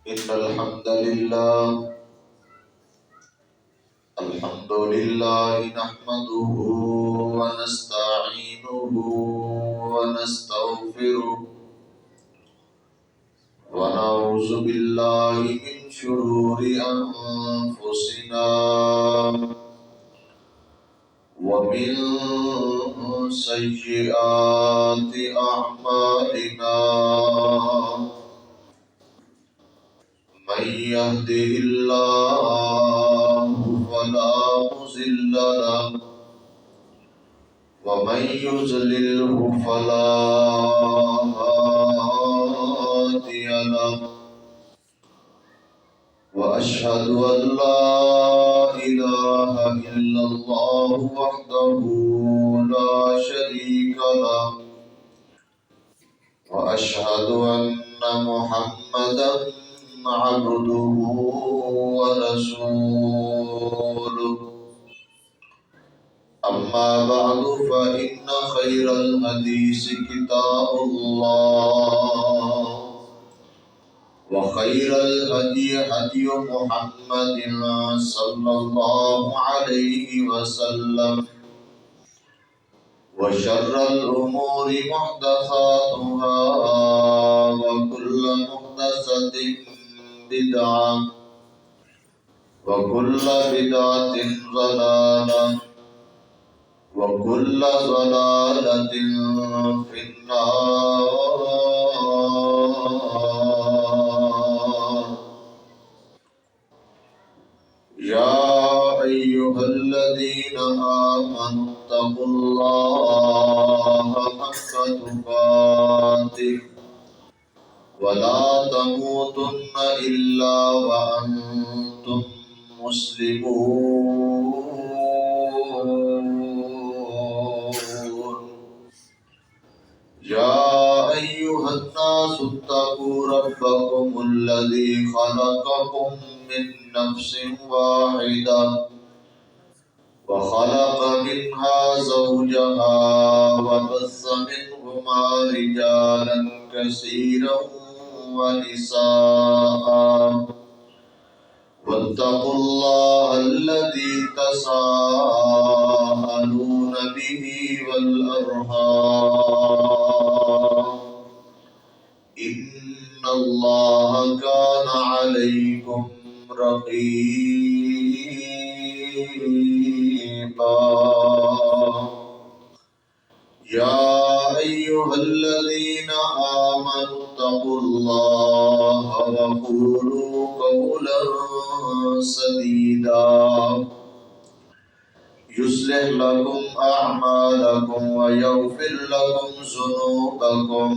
إن الحمد لله نحمده ونستعينه ونستغفره ونعوذ بالله من شرور أنفسنا ومن سيئات أعمالنا من يهده الله فلا مضل له ومن يضلله فلا هادي له وأشهد أن لا إله إلا الله وحده لا شريك له وأشهد أن محمدا عبده ورسوله أما بعد فإن خير الحديث كتاب الله وخير الهدي هدي محمد صلى الله عليه وسلم وشر الأمور محدثاتها وكل محدثة بدعة وكل بدعة ضلالة وكل ضلالة في النار. يا أيها الذين آمنوا اتقوا الله حق تقاته ولا تموتن إلا وأنتم مسلمون. يا أيها الناس اتقوا ربكم الذي خلقكم من نفس واحدة وخلق منها زوجها وبث منهما رجالا كثيرا ونساء واتقوا الله الذي تساءلون به والأرحام إن الله كان عليكم رقيبا. يا أيها الذين آمنوا اتقوا الله وقولوا قولا سديدا يصلح لكم أعمالكم ويغفر لكم ذنوبكم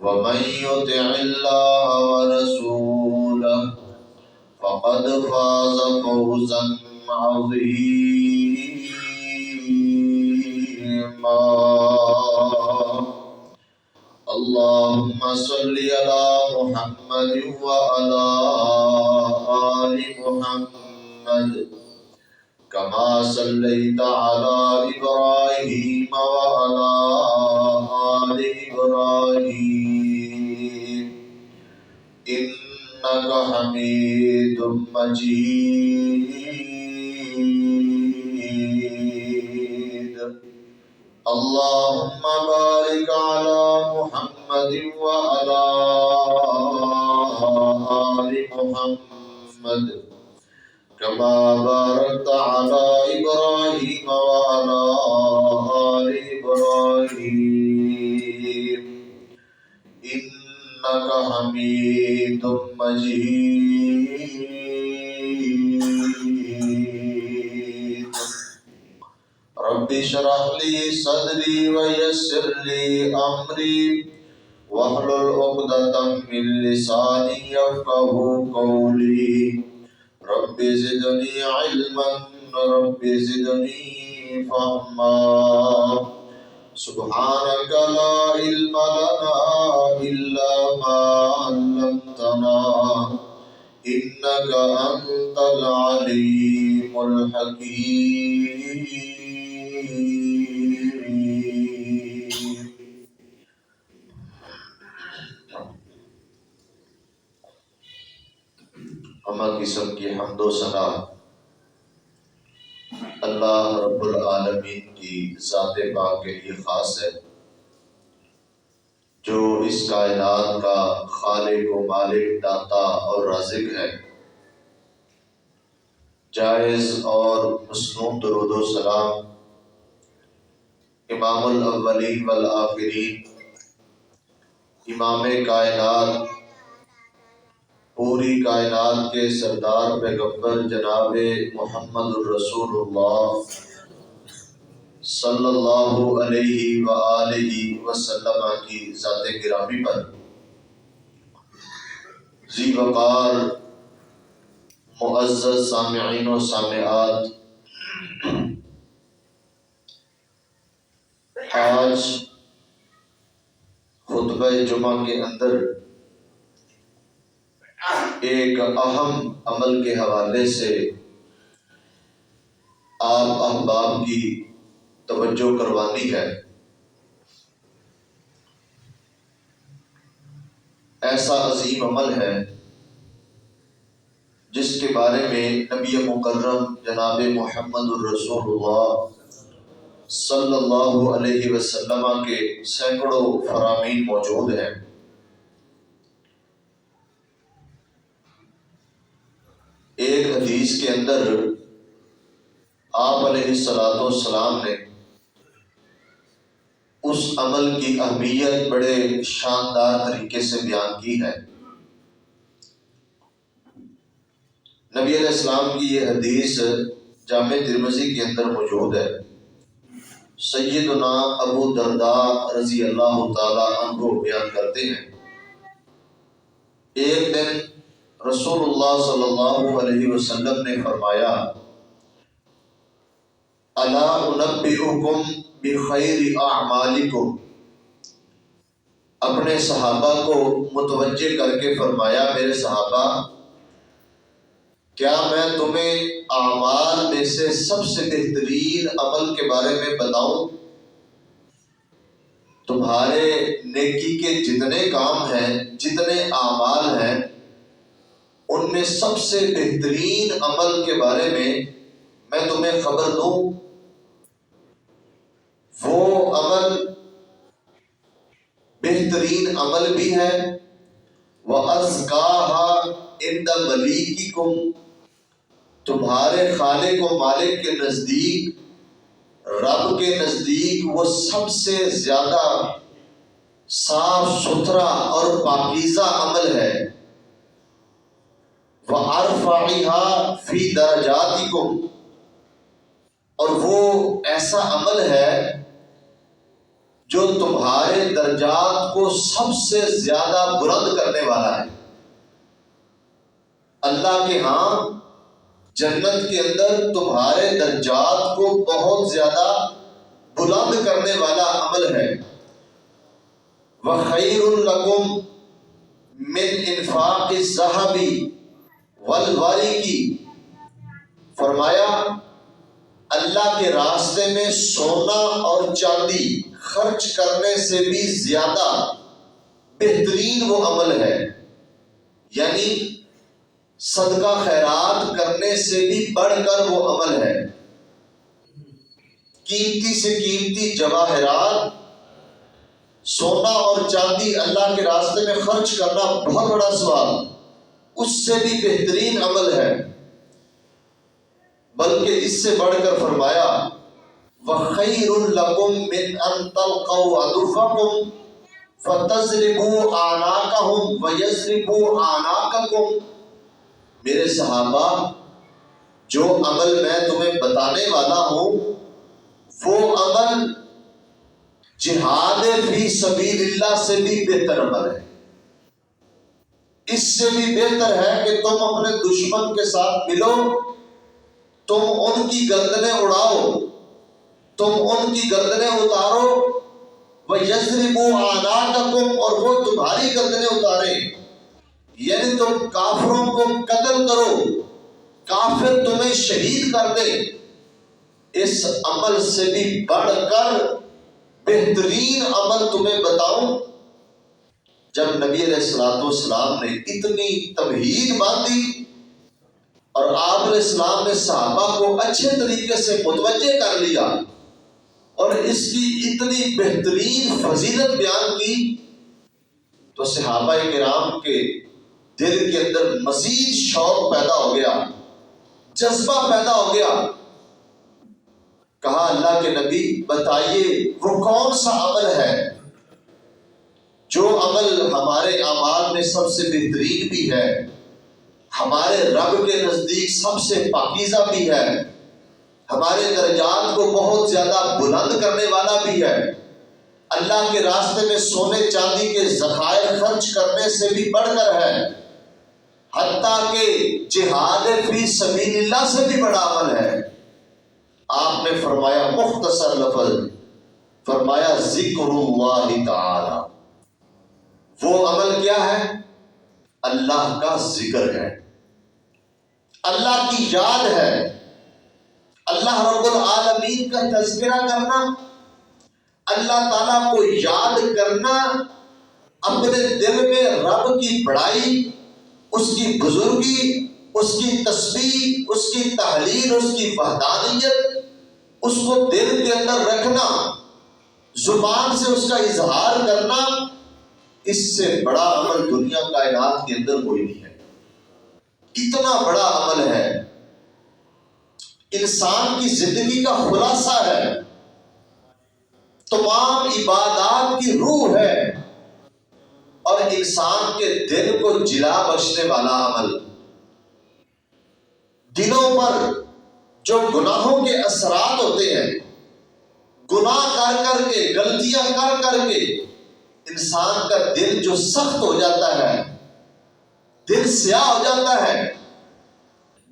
ومن يطع الله ورسوله فقد فاز فوزا عظيما. اللهم صل على محمد وعلى آل محمد كما صليت على إبراهيم وعلى آل إبراهيم إنك حميد مجيد. اللهم بارك على محمد وعلى آل محمد كما باركت على إبراهيم وعلى آل إبراهيم إنك حميد مجيد. رب اشرح لي صدري ويسر لي أمري واحلل عقدة من لساني يفقهوا قولي. رب زدني علما رب زدني فهما. سبحانك لا علم لنا إلا ما علمتنا إنك أنت العليم الحكيم. ہمہ قسم کی حمد و ثنا اللہ رب العالمین کی ذات پاک کے لیے خاص ہے، جو اس کائنات کا خالق و مالک، داتا اور رازق ہے۔ جائز اور مسنون درود و سلام امام الاولین والآخرین، امام کائنات، پوری کائنات کے سردار پیغمبر جناب محمد الرسول اللہ صلی اللہ علیہ وآلہ وسلم کی ذات گرامی پر ذی وقار معزز سامعین و سامعات، آج خطبہ جمعہ کے اندر ایک اہم عمل کے حوالے سے آپ احباب کی توجہ کروانی ہے۔ ایسا عظیم عمل ہے جس کے بارے میں نبی مکرم جناب محمد الرسول اللہ صلی اللہ علیہ وسلم کے سینکڑوں فرامین موجود ہیں۔ ایک حدیث کے اندر آپ علیہ السلام نے اس عمل کی اہمیت بڑے شاندار طریقے سے بیان کی ہے۔ نبی علیہ السلام کی یہ حدیث جامع ترمذی کے اندر موجود ہے۔ سیدنا ابو درداء رضی اللہ تعالی عنہ بیان کرتے ہیں، ایک دن رسول اللہ صلی اللہ علیہ وسلم نے فرمایا، الا انبئکم بخیر اعمالکم، اپنے صحابہ کو متوجہ کر کے فرمایا، میرے صحابہ، کیا میں تمہیں اعمال میں سے سب سے بہترین عمل کے بارے میں بتاؤں؟ تمہارے نیکی کے جتنے کام ہیں، جتنے اعمال ہیں، ان میں سب سے بہترین عمل کے بارے میں تمہیں خبر دوں؟ وہ عمل بہترین عمل بھی ہے، وَأَزْكَاهَا عِنْدَ مَلِيكِكُمْ، تمہارے خالق و مالک کے نزدیک، رب کے نزدیک وہ سب سے زیادہ صاف ستھرا اور پاکیزہ عمل ہے، وَأَرْفَعِهَا فِي دَرَجَاتِكُمْ، اور وہ ایسا عمل ہے جو تمہارے درجات کو سب سے زیادہ بلند کرنے والا ہے۔ اللہ کے ہاں جنت کے اندر تمہارے درجات کو بہت زیادہ بلند کرنے والا عمل ہے۔ وَخَيْرٌ لَكُمْ مِنْ إِنفَاقِ الذَّهَبِ وَالْوَرِقِ، فرمایا اللہ کے راستے میں سونا اور چاندی خرچ کرنے سے بھی زیادہ بہترین وہ عمل ہے، یعنی صدقہ خیرات کرنے سے بھی بڑھ کر وہ عمل ہے۔ قیمتی سے قیمتی جواہرات، سونا اور چاندی اللہ کے راستے میں خرچ کرنا بہت بڑا ثواب، اس سے بھی بہترین عمل ہے۔ بلکہ اس سے بڑھ کر فرمایا، وَخَيْرٌ لَكُمْ مِنْ أَن تَلْقَوْا عَدُوَّكُمْ فَتَضْرِبُوا أَعْنَاقَهُمْ وَيَضْرِبُوا أَعْنَاقَكُمْ، میرے صحابہ، جو عمل میں تمہیں بتانے والا ہوں وہ عمل جہاد فی سبیل اللہ سے بھی بہتر عمل ہے۔ اس سے بھی بہتر ہے کہ تم اپنے دشمن کے ساتھ ملو، تم ان کی گردنیں اڑاؤ، تم ان کی گردنیں اتارو، وَيَضْرِبُوا أَعْنَاقَكُمْ، اور وہ تمہاری گردنیں اتاریں، یعنی تم کافروں کو قتل کرو، کافر تمہیں شہید کر دے۔ اس عمل سے بھی بڑھ کر بہترین عمل تمہیں بتاؤں؟ جب نبی علیہ السلام نے اتنی تمہید باندھی اور آپ علیہ السلام نے صحابہ کو اچھے طریقے سے متوجہ کر لیا اور اس کی اتنی بہترین فضیلت بیان کی تو صحابہ کرام کے دل کے اندر مزید شوق پیدا ہو گیا، جذبہ پیدا ہو گیا۔ کہا اللہ کے نبی بتائیے وہ کون سا عمل ہے جو عمل ہمارے اعمال میں سب سے بہترین بھی ہے، ہمارے رب کے نزدیک سب سے پاکیزہ بھی ہے، ہمارے درجات کو بہت زیادہ بلند کرنے والا بھی ہے، اللہ کے راستے میں سونے چاندی کے ذخائر خرچ کرنے سے بھی بڑھ کر ہے، حتیٰ کہ جہاد فی سبیل اللہ سے بھی بڑا عمل ہے۔ آپ نے فرمایا مختصر لفظ، فرمایا ذکر اللہ تعالی۔ وہ عمل کیا ہے؟ اللہ کا ذکر ہے، اللہ کی یاد ہے، اللہ رب العالمین کا تذکرہ کرنا، اللہ تعالیٰ کو یاد کرنا، اپنے دل میں رب کی بڑائی، اس کی بزرگی، اس کی تسبیح، اس کی تحلیل، اس کی وحدانیت، اس کو دل کے اندر رکھنا، زبان سے اس کا اظہار کرنا، اس سے بڑا عمل دنیا کائنات کے اندر کوئی نہیں ہے۔ اتنا بڑا عمل ہے، انسان کی زندگی کا خلاصہ ہے، تمام عبادات کی روح ہے، اور انسان کے دل کو جلا بخشنے والا عمل۔ دلوں پر جو گناہوں کے اثرات ہوتے ہیں، گناہ کر کر کے، غلطیاں کر کر کے انسان کا دل جو سخت ہو جاتا ہے، دل سیاہ ہو جاتا ہے،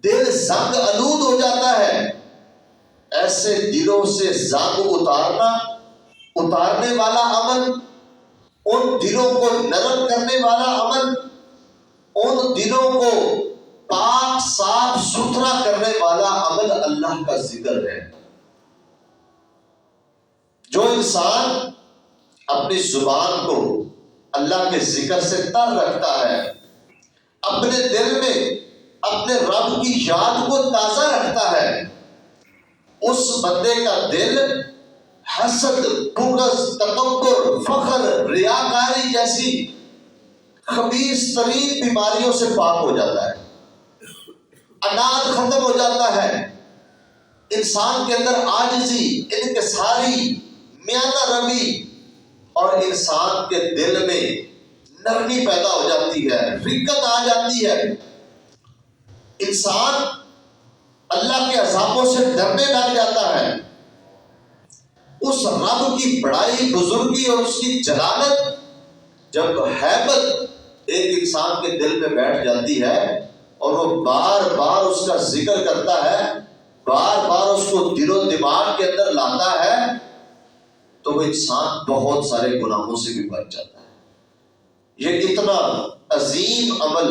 دل زنگ آلود ہو جاتا ہے، ایسے دلوں سے زنگ اتارنے والا عمل، ان دلوں کو نرم کرنے والا عمل، ان دلوں کو پاک صاف ستھرا کرنے والا عمل اللہ کا ذکر ہے۔ جو انسان اپنی زبان کو اللہ کے ذکر سے تر رکھتا ہے، اپنے دل میں اپنے رب کی یاد کو تازہ رکھتا ہے، اس بندے کا دل حسد، بغض، تکبر، فخر، ریاکاری جیسی خبیث ترین بیماریوں سے پاک ہو جاتا ہے، اناد ختم ہو جاتا ہے، انسان کے اندر عاجزی، انکساری، میانہ روی، اور انسان کے دل میں نرمی پیدا ہو جاتی ہے، رقت آ جاتی ہے، انسان اللہ کے عذابوں سے ڈرنے لگ جاتا ہے۔ اس رب کی بڑائی، بزرگی اور اس کی جلالت، جب ہیبت ایک انسان کے دل میں بیٹھ جاتی ہے اور وہ بار بار اس کا ذکر کرتا ہے، بار بار اس کو دل و دماغ کے اندر لاتا ہے، تو وہ انسان بہت سارے گناہوں سے بھی بچ جاتا ہے۔ یہ اتنا عظیم عمل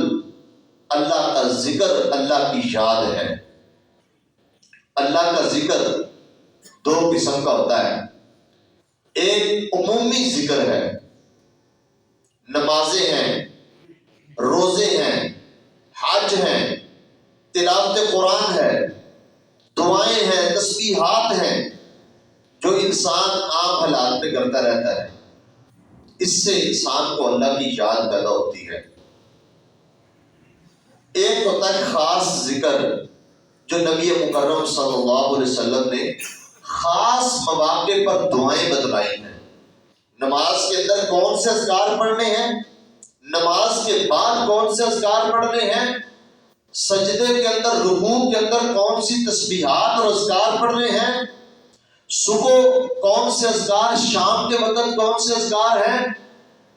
اللہ کا ذکر، اللہ کی یاد ہے۔ اللہ کا ذکر دو قسم کا ہوتا ہے، ایک عمومی ذکر ہے، نمازیں ہیں، روزے ہیں، حج ہیں، تلاوت قرآن ہے، دعائیں ہیں، تسبیحات ہیں، جو انسان عام حالات میں کرتا رہتا ہے، اس سے انسان کو اللہ کی یاد پیدا ہوتی ہے۔ ایک ہوتا ہے خاص ذکر، جو نبی مکرم صلی اللہ علیہ وسلم نے خاص مواقع پر دعائیں بتلائی ہیں۔ نماز کے اندر کون سے اذکار پڑھنے ہیں، نماز کے بعد کون سے اذکار پڑھنے ہیں، سجدے کے اندر، رکوع کے اندر کون سی تسبیحات اور اذکار پڑھنے ہیں، صبح کون سے اذکار، شام کے وقت کون سے اذکار ہیں،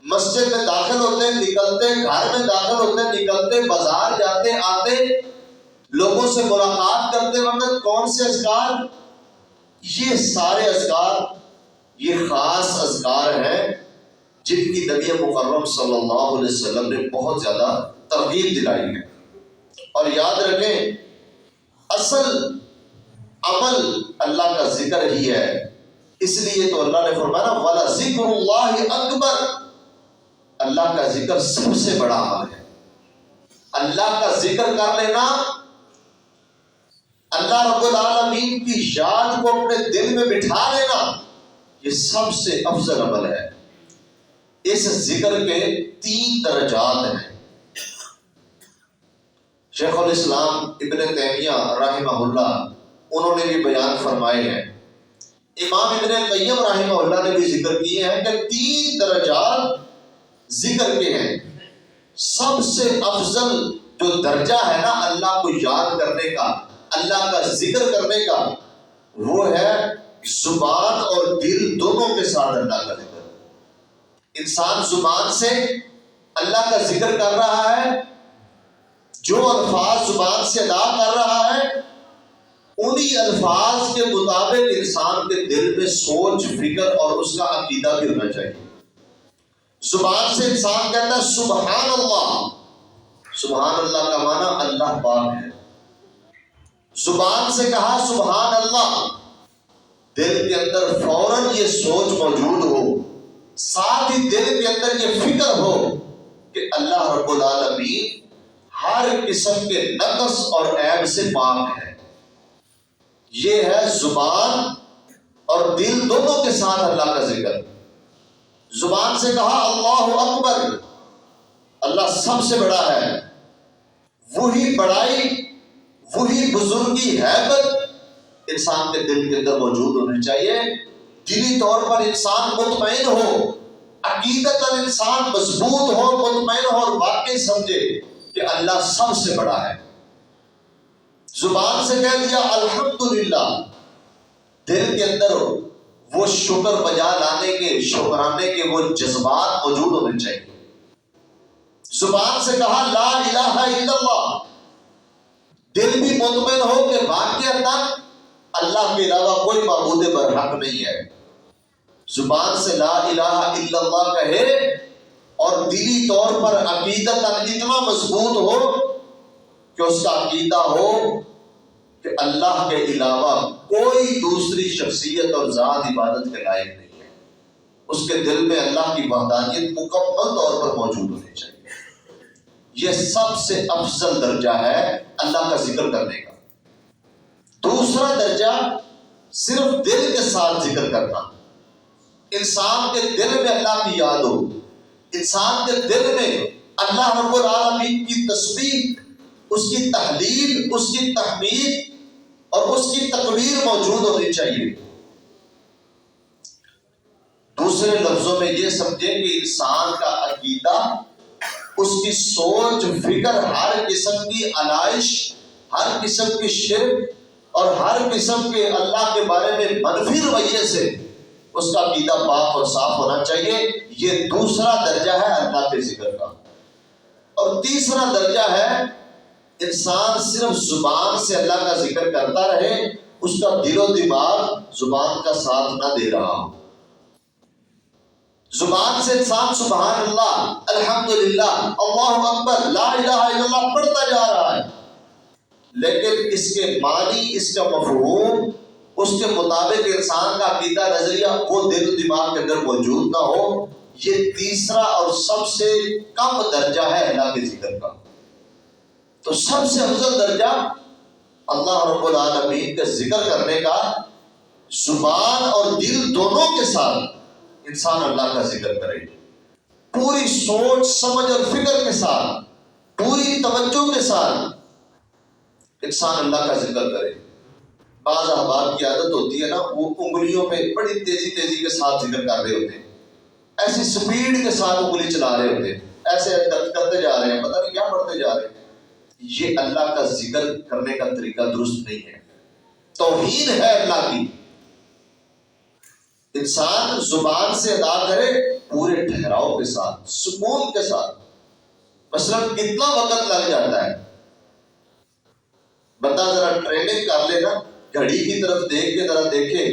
مسجد میں داخل ہوتے نکلتے، گھر میں داخل ہوتے نکلتے، بازار جاتے آتے، لوگوں سے ملاقات کرتے وقت کون سے اذکار، یہ سارے اذکار یہ خاص اذکار ہیں جن کی نبی مکرم صلی اللہ علیہ وسلم نے بہت زیادہ ترغیب دلائی ہے۔ اور یاد رکھیں اصل عمل اللہ کا ذکر ہی ہے، اس لیے تو اللہ نے فرمایا وَلَذِكْرُ اللَّهِ أَكْبَرُ، اللہ کا ذکر سب سے بڑا عمل ہے۔ اللہ کا ذکر کر لینا اللہ رب العالمین کی یاد کو اپنے دل میں بٹھا لینا یہ سب سے افضل عمل ہے۔ اس ذکر کے 3 درجات ہیں۔ شیخ الاسلام ابن تیمیہ رحمہ اللہ انہوں نے بھی بیان فرمائے ہیں، امام ابن قیم رحمہ اللہ نے بھی ذکر کیے ہیں کہ 3 درجات ذکر کے ہیں۔ سب سے افضل جو درجہ ہے نا اللہ کو یاد کرنے کا، اللہ کا ذکر کرنے کا، وہ ہے زبان اور دل دونوں کے ساتھ اللہ کا ذکر۔ انسان زبان سے اللہ کا ذکر کر رہا ہے، جو الفاظ زبان سے ادا کر رہا ہے انہی الفاظ کے مطابق انسان کے دل میں سوچ فکر اور اس کا عقیدہ بھی ہونا چاہیے۔ زبان سے انسان کہتا ہے سبحان اللہ، سبحان اللہ کا معنی اللہ پاک ہے۔ زبان سے کہا سبحان اللہ، دل کے اندر فوراً یہ سوچ موجود ہو، ساتھ ہی دل کے اندر یہ فکر ہو کہ اللہ رب العالمین ہر قسم کے نقص اور عیب سے پاک ہے۔ یہ ہے زبان اور دل دونوں کے ساتھ اللہ کا ذکر۔ زبان سے کہا اللہ اکبر، اللہ سب سے بڑا ہے، وہی بڑائی وہی بزرگی ہیبت انسان کے دل کے اندر موجود ہونی چاہیے۔ دلی طور پر انسان مطمئن ہو، عقیدتاً انسان مضبوط ہو، مطمئن ہو اور واقعی سمجھے کہ اللہ سب سے بڑا ہے۔ زبان سے کہہ دیا الحمدللہ، دل کے اندر وہ شکر بجا لانے کے، شکرانے کے وہ جذبات موجود ہونے چاہیے۔ زبان سے کہا لا الہ الا اللہ، دل بھی مطمئن ہو کہ واقعتاً اللہ کے علاوہ کوئی معبود برحق نہیں ہے۔ زبان سے لا الہ الا اللہ کہے اور دلی طور پر عقیدتاً اتنا مضبوط ہو کہ اس کا عقیدہ ہو کہ اللہ کے علاوہ کوئی دوسری شخصیت اور ذات عبادت کے لائق نہیں ہے، اس کے دل میں اللہ کی وحدانیت مکمل طور پر موجود ہونی چاہیے۔ یہ سب سے افضل درجہ ہے اللہ کا ذکر کرنے کا۔ دوسرا درجہ صرف دل کے ساتھ ذکر کرنا، انسان کے دل میں اللہ کی یاد ہو، انسان کے دل میں اللہ رب العالمین کی تسبیح، اس کی تحلیل، اس کی تحمید اور اس کی تکبیر موجود ہونی چاہیے۔ دوسرے لفظوں میں یہ سمجھیں کہ انسان کا عقیدہ، اس کی سوچ فکر ہر قسم کی علائش، ہر قسم کی شرک اور ہر قسم کے اللہ کے بارے میں منفی رویے سے اس کا عقیدہ پاک اور صاف ہونا چاہیے۔ یہ دوسرا درجہ ہے اللہ کے ذکر کا۔ اور تیسرا درجہ ہے انسان صرف زبان سے اللہ کا ذکر کرتا رہے، اس کا دل و دماغ زبان کا ساتھ نہ دے رہا ہو۔ زبان سے انسان سبحان اللہ، الحمدللہ، اللہ اکبر، لا الہ الا اللہ پڑھتا جا رہا ہے، لیکن اس کے معنی، اس کا مفہوم، اس کے مطابق انسان کا عقیدہ نظریہ وہ دل و دماغ کے اندر موجود نہ ہو۔ یہ تیسرا اور سب سے کم درجہ ہے اللہ کے ذکر کا۔ تو سب سے افضل درجہ اللہ رب العالمین کا ذکر کرنے کا، زبان اور دل دونوں کے ساتھ انسان اللہ کا ذکر کرے، پوری سوچ سمجھ اور فکر کے ساتھ، پوری توجہ کے ساتھ انسان اللہ کا ذکر کرے۔ بعض احباب کی عادت ہوتی ہے نا، وہ انگلیوں پہ بڑی تیزی کے ساتھ ذکر کر رہے ہوتے ہیں، ایسی سپیڈ کے ساتھ انگلی چلا رہے ہوتے ہیں، ایسے کرتے جا رہے ہیں، پتہ نہیں کیا پڑھتے جا رہے ہیں۔ یہ اللہ کا ذکر کرنے کا طریقہ درست نہیں ہے، توہین ہے اللہ کی۔ انسان زبان سے ادا کرے پورے ٹھہراؤ کے ساتھ، سکون کے ساتھ۔ مثلا کتنا وقت لگ جاتا ہے، بندہ ذرا ٹریننگ کر لے نا، گھڑی کی طرف دیکھ کے ذرا دیکھے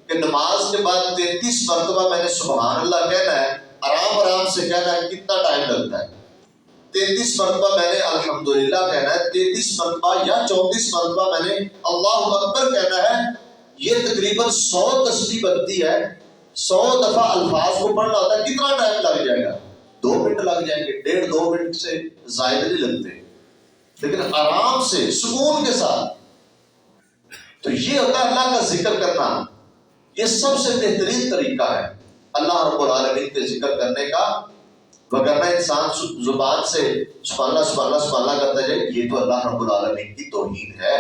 کہ نماز کے بعد 33 مرتبہ میں نے سبحان اللہ کہنا ہے، آرام سے کہنا ہے، کتنا ٹائم لگتا ہے؟ 33 مرتبہ میں نے الحمدللہ کہنا ہے، 33 مرتبہ یا 34 مرتبہ میں نے اللہ اکبر کہنا ہے، یہ تقریباً 100 تسبیح بنتی ہے، 100 دفعہ الفاظ کو پڑھنا ہوتا ہے، کتنا ٹائم لگ جائے گا؟ 2 منٹ لگ جائیں گے، 1.5-2 منٹ سے زائد نہیں لگتے، لیکن آرام سے سکون کے ساتھ تو یہ ہوتا ہے اللہ کا ذکر کرنا. یہ سب سے بہترین طریقہ ہے اللہ رب العالمین کے ذکر کرنے کا. وگرنہ انسان زبان سے سبحان اللہ سبحان اللہ سبحان اللہ کرتا جائے، یہ تو اللہ رب العالمین کی توہین ہے.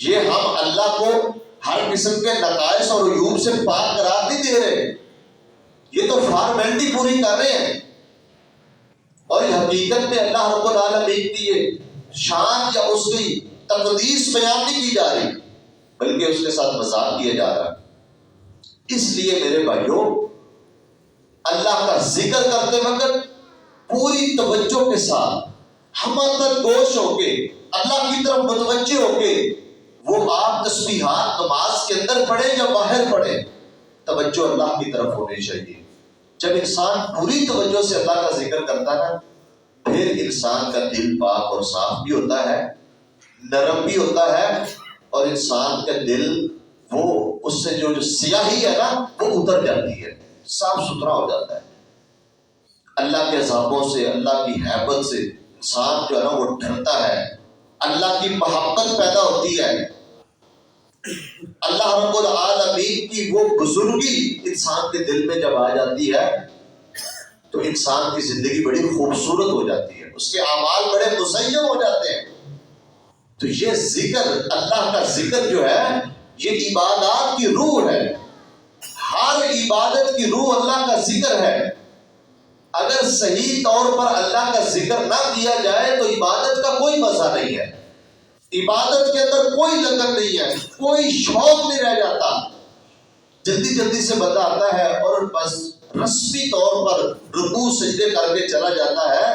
یہ ہم اللہ کو ہر قسم کے نقائص اور عیوب سے پاک قرار نہیں دے رہے، یہ تو فارمیلٹی پوری کر رہے ہیں. اور یہ حقیقت میں اللہ رب العالمین کی یہ شان یا اس کی تقدیس بیان نہیں کی جا رہی، بلکہ اس کے ساتھ مذاق کیا جا رہا ہے. اس لیے میرے بھائیوں، اللہ کا ذکر کرتے وقت پوری توجہ کے ساتھ ہمت گوش ہو کے اللہ کی طرف متوجہ ہو کے، وہ آپ تسبیحات نماز کے اندر پڑھیں یا باہر پڑھیں، توجہ اللہ کی طرف ہونی چاہیے. جب انسان پوری توجہ سے اللہ کا ذکر کرتا ہے، پھر انسان کا دل پاک اور صاف بھی ہوتا ہے، نرم بھی ہوتا ہے، اور انسان کا دل وہ اس سے جو سیاہی ہے نا وہ اتر جاتی ہے، صاف ستھرا ہو جاتا ہے. اللہ کے عذابوں سے، اللہ کی ہیبت سے انسان جو ہے نا وہ ڈرتا ہے، اللہ کی محبت پیدا ہوتی ہے، اللہ رب العالمین کی وہ بزرگی انسان کے دل میں جب آ جاتی ہے تو انسان کی زندگی بڑی خوبصورت ہو جاتی ہے، اس کے اعمال بڑے مزین ہو جاتے ہیں. تو یہ ذکر، اللہ کا ذکر جو ہے یہ عبادات کی روح ہے. ہر عبادت کی روح اللہ کا ذکر ہے. اگر صحیح طور پر اللہ کا ذکر نہ کیا جائے تو عبادت کا کوئی مزہ نہیں ہے، عبادت کے اندر کوئی لگن نہیں ہے، کوئی شوق نہیں رہ جاتا. جلدی جلدی سے بندہ آتا ہے اور بس رسمی طور پر رکوع سجدے کر کے چلا جاتا ہے،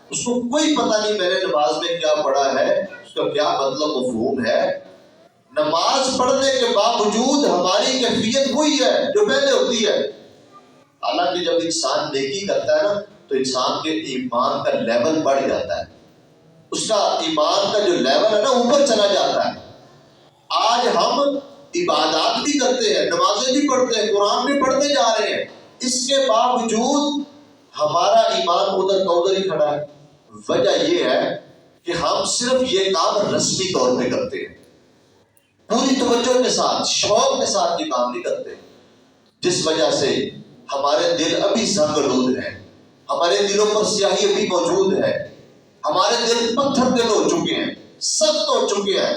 اس کو کوئی پتہ نہیں میں نے نماز میں کیا پڑھا ہے، اس کا کیا مطلب مفہوم ہے. نماز پڑھنے کے باوجود ہماری کیفیت وہی ہے جو پہلے ہوتی ہے. حالانکہ جب انسان نیکی کرتا ہے نا تو انسان کے ایمان کا لیول بڑھ جاتا ہے، اس کا ایمان کا جو لیول ہے نا اوپر چلا جاتا ہے. آج ہم عبادات بھی کرتے ہیں، نمازیں بھی پڑھتے ہیں، قرآن بھی پڑھتے جا رہے ہیں، اس کے باوجود ہمارا ایمان ادھر کا ادھر ہی کھڑا ہے. وجہ یہ ہے کہ ہم صرف یہ کام رسمی طور پہ کرتے ہیں، پوری توجہ کے ساتھ شوق کے ساتھ یہ کام نہیں کرتے، جس وجہ سے ہمارے دل ابھی زنگ آلود ہیں، ہمارے دلوں پر سیاہی ابھی موجود ہے، ہمارے دل پتھر دل ہو چکے ہیں، سخت ہو چکے ہیں،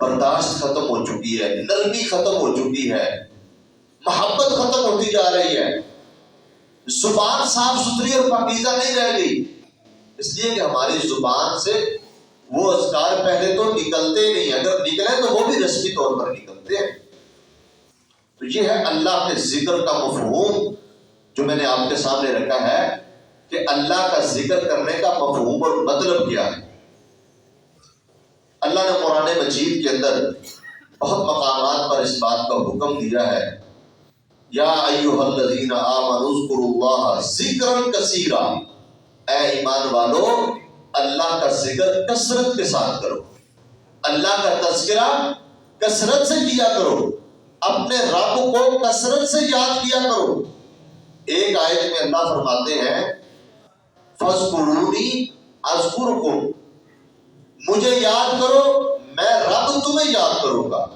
برداشت ختم ہو چکی ہے، نرمی ختم ہو چکی ہے، محبت ختم ہوتی جا رہی ہے، زبان صاف ستھری اور پاکیزہ نہیں رہ گئی. اس لیے کہ ہماری زبان سے وہ اذکار پہلے تو نکلتے نہیں، اگر نکلے تو وہ بھی رسمی طور پر نکلتے ہیں. تو یہ ہے اللہ کے ذکر کا مفہوم جو میں نے آپ کے سامنے رکھا ہے کہ اللہ کا ذکر کرنے کا مفہوم اور مطلب کیا ہے. اللہ نے قرآن مجید کے اندر بہت مقامات پر اس بات کا حکم دیا ہے، یا ایھا الذین آمنوا اذکروا اللہ ذکرا کثیرا، اے ایمان والو اللہ کا ذکر کثرت کے ساتھ کرو، اللہ کا تذکرہ کثرت سے کیا کرو، اپنے رب کو کثرت سے یاد کیا کرو. ایک آیت میں اللہ فرماتے ہیں فاذکرونی اذکرکم، مجھے یاد کرو میں رب تمہیں یاد کروں گا،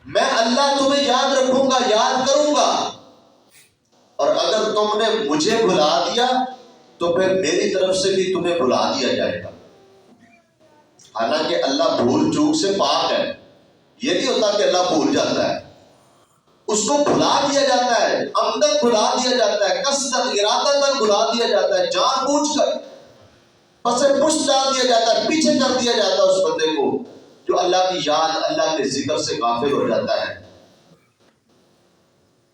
میں اللہ تمہیں یاد رکھوں گا، یاد کروں گا. اور اگر تم نے مجھے بھلا دیا تو پھر میری طرف سے بھی تمہیں بھلا دیا جائے گا. حالانکہ اللہ بھول چوک سے پاک ہے، یہ نہیں ہوتا کہ اللہ بھول جاتا ہے، اس کو بھلا دیا جاتا ہے، عمدن بھلا دیا جاتا ہے، قصدن ارادتاً بھلا دیا جاتا ہے، جان بوجھ کر پس پشت ڈال دیا جاتا ہے، پیچھے کر دیا جاتا ہے اس بندے کو جو اللہ کی یاد، اللہ کے ذکر سے غافل ہو جاتا ہے.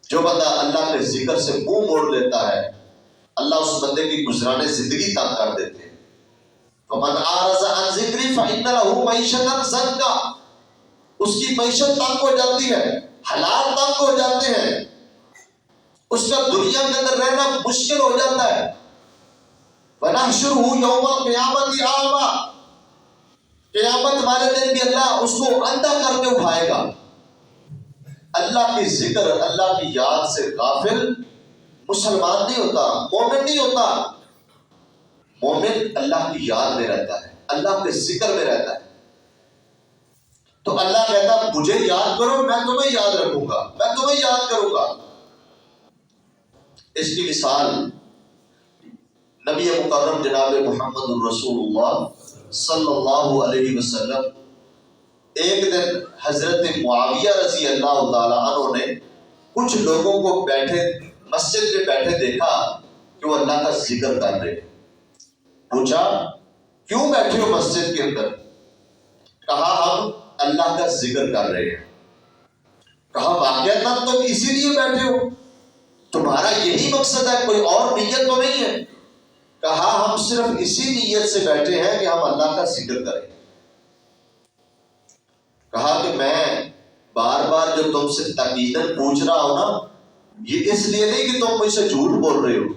جو بندہ اللہ کے ذکر سے منہ موڑ لیتا ہے اللہ اس بندے کی گزرانے زندگی تنگ کر دیتے ہیں. فَمَنْ أَعْرَضَ عَنْ ذِكْرِي فَإِنَّ لَهُ مَعِيشَةً ضَنكًا، اس کی معیشت تنگ ہو جاتی ہے، حالات تنگ ہو جاتے ہیں، اس کا دنیا کے اندر رہنا مشکل ہو جاتا ہے. وَنَحْشُرُهُ يَوْمَ الْقِيَامَةِ أَعْمَىٰ، قیامت والے دن بھی اللہ اس کو اندھا کر کے اٹھائے گا. اللہ کی ذکر، اللہ کی یاد سے غافل مسلمان نہیں ہوتا، مومن نہیں ہوتا. مومن اللہ کی یاد میں رہتا ہے، اللہ کے ذکر میں رہتا ہے. تو اللہ کہتا مجھے یاد کرو، میں تمہیں یاد رکھوں گا، میں تمہیں یاد کروں گا۔ اس کی مثال نبی مکرم جناب محمد الرسول اللہ صلی اللہ علیہ وسلم، ایک دن حضرت معاویہ رضی اللہ تعالیٰ عنہ نے کچھ لوگوں کو بیٹھے مسجد میں بیٹھے دیکھا کہ وہ اللہ کا ذکر کر رہے۔ پوچھا کیوں بیٹھے ہو مسجد کے اندر؟ کہا ہم اللہ کا ذکر کر رہے ہیں۔ کہا واقعتاً تم اسی لیے بیٹھے ہو؟ تمہارا یہی مقصد ہے، کوئی اور نیت تو نہیں ہے؟ کہا ہم صرف اسی نیت سے بیٹھے ہیں کہ ہم اللہ کا ذکر کریں۔ کہا کہ میں بار بار جو تم سے تاکیداً پوچھ رہا ہوں نا، یہ اس لیے نہیں کہ تم مجھ سے جھوٹ بول رہے ہو،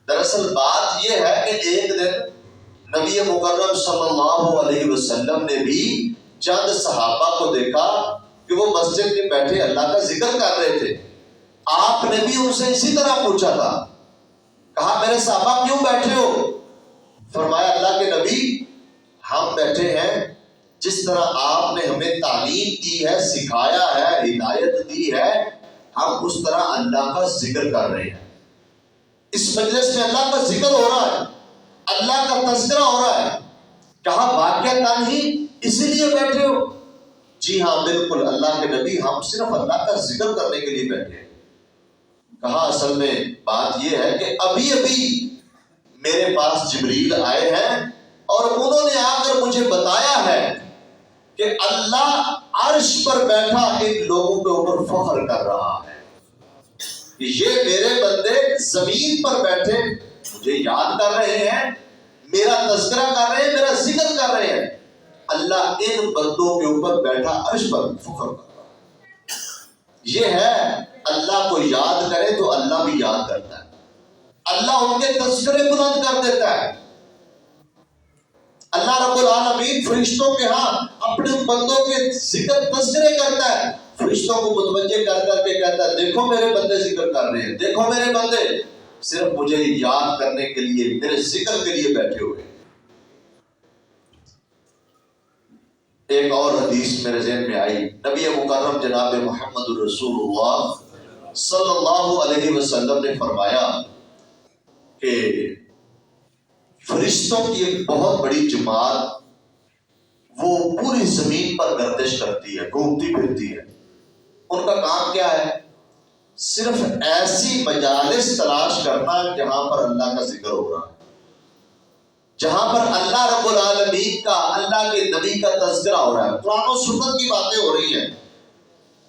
دراصل بات یہ ہے کہ ایک دن نبی مکرم صلی اللہ علیہ وسلم نے بھی چند صحابہ کو دیکھا کہ وہ مسجد میں بیٹھے اللہ کا ذکر کر رہے تھے۔ آپ نے بھی ان سے اسی طرح پوچھا تھا۔ کہا میرے صحابہ کیوں بیٹھے ہو؟ فرمایا اللہ کے نبی ہم بیٹھے ہیں جس طرح آپ نے ہمیں تعلیم دی ہے، سکھایا ہے، ہدایت دی ہے، ہم اس طرح اللہ کا ذکر کر رہے ہیں۔ اس مجلس میں اللہ کا ذکر ہو رہا ہے، اللہ کا تذکرہ ہو رہا ہے۔ کہا واقعتاً ہی اسی لیے بیٹھے ہو؟ جی ہاں بالکل اللہ کے نبی ہم صرف اللہ کا ذکر کرنے کے لیے بیٹھے ہیں۔ کہا اصل میں بات یہ ہے کہ ابھی میرے پاس جبریل آئے ہیں اور انہوں نے آ کر مجھے بتایا ہے کہ اللہ عرش پر بیٹھا ان لوگوں کے اوپر فخر کر رہا ہے۔ یہ میرے بندے زمین پر بیٹھے مجھے یاد کر رہے ہیں، میرا تذکرہ کر رہے ہیں، میرا ذکر کر رہے ہیں۔ اللہ ان بندوں کے اوپر بیٹھا عرش پر فخر کر رہا ہے۔ یہ ہے اللہ کو یاد کرے تو اللہ بھی یاد کرتا ہے، اللہ ان کے تذکرے بلند کر دیتا ہے۔ اللہ رب العالمین فرشتوں کے ہاں اپنے بندوں کے ذکر تذکرے کرتا ہے، فرشتوں کو متوجہ کر کر کے کہتا ہے دیکھو میرے بندے ذکر کر رہے ہیں، دیکھو میرے بندے صرف مجھے یاد کرنے کے لیے، میرے ذکر کے لیے بیٹھے ہوئے۔ ایک اور حدیث میرے ذہن میں آئی، نبی مکرم جناب محمد الرسول اللہ صلی اللہ علیہ وسلم نے فرمایا کہ فرشتوں کی ایک بہت بڑی جماعت وہ پوری زمین پر گردش کرتی ہے، گھومتی پھرتی ہے۔ ان کا کام کیا ہے؟ صرف ایسی مجالس تلاش کرنا جہاں پر اللہ کا ذکر ہو رہا ہے، جہاں پر اللہ رب العالمین کا، اللہ کے نبی کا تذکرہ ہو رہا ہے، قرآن و سنت کی باتیں ہو رہی ہیں،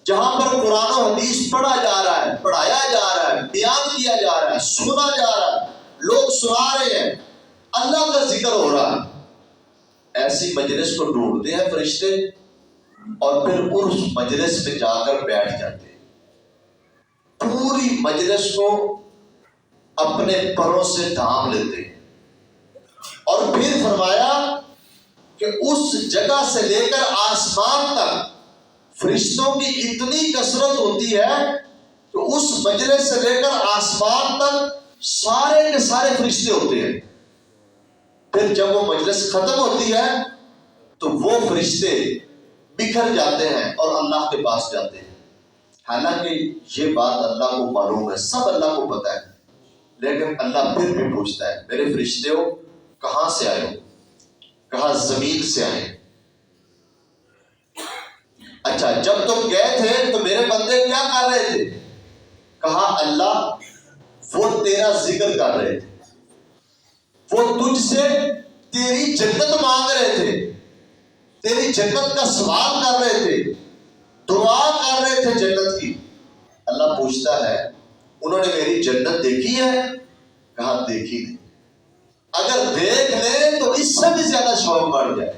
جہاں پر قرآن و حدیث پڑھا جا رہا ہے، پڑھایا جا رہا ہے، بیان کیا جا رہا ہے، سنا جا رہا ہے، لوگ سنا رہے ہیں، اللہ کا ذکر ہو رہا ہے۔ ایسی مجلس کو ڈھونڈتے ہیں فرشتے اور پھر اس مجلس میں جا کر بیٹھ جاتے ہیں، پوری مجلس کو اپنے پروں سے ڈھانپ لیتے ہیں، اور پھر فرمایا کہ اس جگہ سے لے کر آسمان تک فرشتوں کی اتنی کثرت ہوتی ہے کہ اس مجلس سے لے کر آسمان تک سارے کے سارے فرشتے ہوتے ہیں۔ پھر جب وہ مجلس ختم ہوتی ہے تو وہ فرشتے بکھر جاتے ہیں اور اللہ کے پاس جاتے ہیں۔ حالانکہ یہ بات اللہ کو معلوم ہے، سب اللہ کو پتہ ہے، لیکن اللہ پھر بھی پوچھتا ہے میرے فرشتے ہو کہاں سے آئے ہو؟ کہا زمین سے آئے۔ اچھا جب تم گئے تھے تو میرے بندے کیا کر رہے تھے؟ کہا اللہ وہ تیرا ذکر کر رہے تھے، وہ تجھ سے تیری جنت مانگ رہے تھے، تیری جنت کا سوال کر رہے تھے، دعا کر رہے تھے جنت کی۔ اللہ پوچھتا ہے انہوں نے میری جنت دیکھی ہے؟ کہا دیکھی نہیں۔ اگر دیکھ لیں تو اس سے بھی زیادہ شوق بڑھ جائے،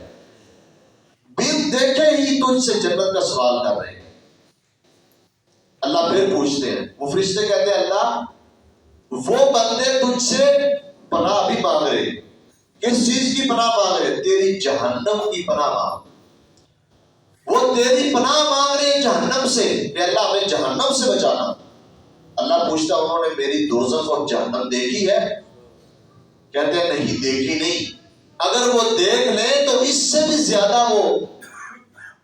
بن دیکھے ہی تجھ سے جنت کا سوال کر رہے ہیں۔ اللہ پھر پوچھتے ہیں، وہ فرشتے کہتے ہیں اللہ وہ بندے تجھ سے پناہ بھی مانگ رہے، کس چیز کی پناہ مانگ رہے؟ تیری جہنم کی پناہ مانگ، وہ تیری پناہ مانگ رہے ہیں جہنم سے کہ اللہ ہمیں جہنم سے بچانا۔ اللہ پوچھتا انہوں نے میری دوزخ اور جہنم دیکھی ہے؟ کہتے ہیں نہیں دیکھی نہیں۔ اگر وہ دیکھ لیں تو اس سے بھی زیادہ وہ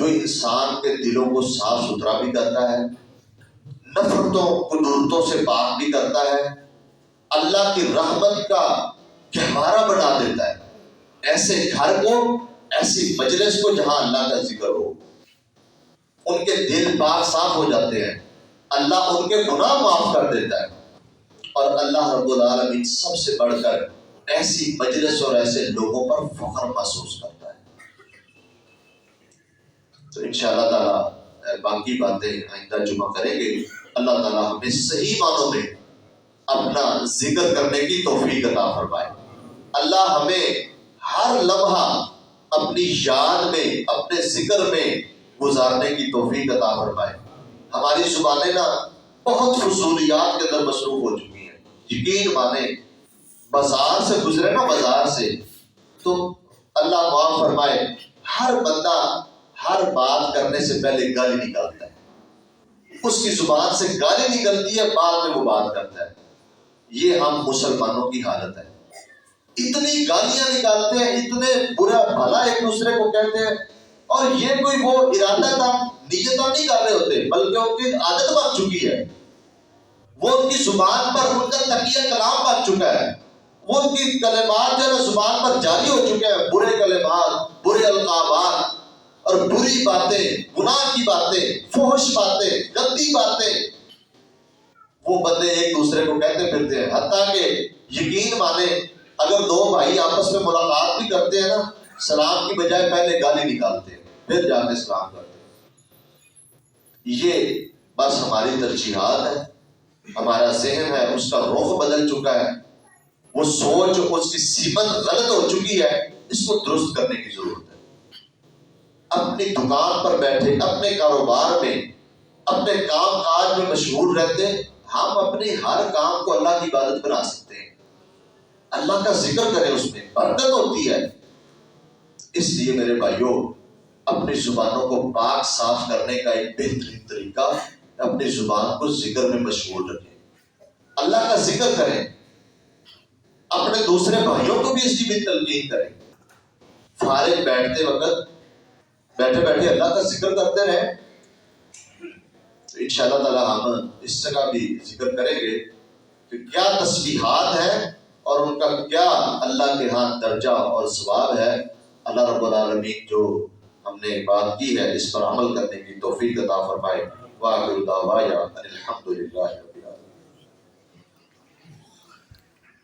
جو انسان کے دلوں کو صاف ستھرا بھی کرتا ہے، نفرتوں قدرتوں سے پاک بھی کرتا ہے، اللہ کی رحمت کا گہوارہ بنا دیتا ہے۔ ایسے گھر کو، ایسی مجلس کو جہاں اللہ کا ذکر ہو، ان کے دل پاک صاف ہو جاتے ہیں، اللہ ان کے گناہ معاف کر دیتا ہے، اور اللہ رب العالمین سب سے بڑھ کر ایسی مجلس اور ایسے لوگوں پر فخر محسوس کرتا ہے۔ تو انشاءاللہ تعالیٰ باقی باتیں آئندہ جمعہ کریں گے۔ اللہ تعالیٰ ہمیں صحیح معنوں میں اپنا ذکر کرنے کی توفیق عطا فرمائے۔ اللہ ہمیں ہر لمحہ اپنی یاد میں، اپنے ذکر میں گزارنے کی توفیق عطا فرمائے۔ ہماری زبانیں نا بہت فضولیات کے اندر مصروف ہو چکی ہیں، یقین مانیں، بازار سے گزرے نا، بازار سے، تو اللہ معاف فرمائے، ہر بندہ ہر بات کرنے سے پہلے گالی نکالتا ہے، اس کی زبان سے گالی نکلتی ہے، بعد میں وہ بات کرتا ہے۔ یہ ہم مسلمانوں کی حالت ہے، اتنی گالیاں نکالتے ہیں، اتنے برا بھلا ایک دوسرے کو کہتے ہیں، اور یہ کوئی وہ ارادہ تھا، نیت نہیں کر رہے ہوتے، بلکہ ان کی عادت بن چکی ہے، وہ ان کی زبان پر ان کا تقیہ کلام بن چکا ہے، وہ ان کی کلمات جو ہے زبان پر جاری ہو چکے ہیں، برے کلمات، برے القابات اور بری باتیں، گناہ کی باتیں، فحش باتیں، گندی باتیں، وہ بندے ایک دوسرے کو کہتے پھرتے ہیں۔ حتیٰ کہ یقین مانے، اگر دو بھائی آپس میں ملاقات بھی کرتے ہیں نا، سلام کی بجائے پہلے گالی نکالتے ہیں، پھر جا کے سلام کرتے ہیں۔ یہ بس ہماری ترجیحات ہے، ہمارا ذہن ہے، اس کا رخ بدل چکا ہے، وہ سوچ، اس کی سمت غلط ہو چکی ہے، اس کو درست کرنے کی ضرورت ہے۔ اپنی دکان پر بیٹھے، اپنے کاروبار میں، اپنے کام کاج میں مشغول رہتے، ہم اپنے ہر کام کو اللہ کی عبادت بنا سکتے ہیں، اللہ کا ذکر کریں، اس میں برکت ہوتی ہے۔ اس لیے میرے بھائیوں، اپنی زبانوں کو پاک صاف کرنے کا ایک بہترین طریقہ، اپنی زبان کو ذکر میں مشغول رکھیں، اللہ کا ذکر کریں، اپنے دوسرے بھائیوں کو بھی اس کی بھی تلقین کریں، فارغ بیٹھتے وقت بیٹھے بیٹھے اللہ کا ذکر کرتے رہیں۔ تو انشاءاللہ تعالیٰ ہم اس جگہ بھی ذکر کریں گے کہ کیا تسبیحات ہیں اور ان کا کیا اللہ کے ہاں درجہ اور ثواب ہے۔ اللہ رب العالمین جو ہم نے بات کی ہے، اس پر عمل کرنے کی توفیق عطا فرمائے۔ وآخر دعوانا ان الحمد للہ۔